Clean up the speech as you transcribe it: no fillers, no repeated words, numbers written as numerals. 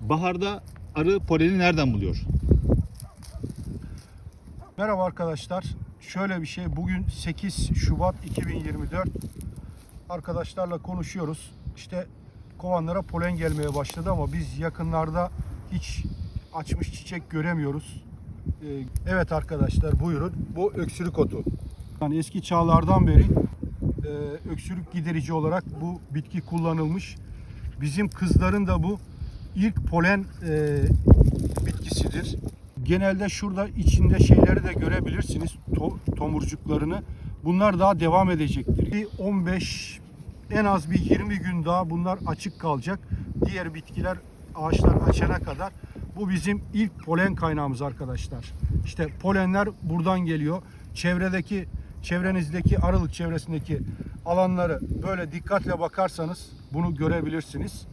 Baharda arı poleni nereden buluyor? Merhaba arkadaşlar. Şöyle bir şey. Bugün 8 Şubat 2024. Arkadaşlarla konuşuyoruz. İşte kovanlara polen gelmeye başladı ama biz yakınlarda hiç açmış çiçek göremiyoruz. Evet arkadaşlar, buyurun. Bu öksürük otu. Yani eski çağlardan beri öksürük giderici olarak bu bitki kullanılmış. Bizim kızların da bu ilk polen bitkisidir. Genelde şurada içinde şeyleri de görebilirsiniz, tomurcuklarını. Bunlar daha devam edecektir. Bir 15, en az bir 20 gün daha bunlar açık kalacak. Diğer bitkiler, ağaçlar açana kadar. Bu bizim ilk polen kaynağımız arkadaşlar. İşte polenler buradan geliyor. Çevrenizdeki arılık çevresindeki alanları böyle dikkatle bakarsanız bunu görebilirsiniz.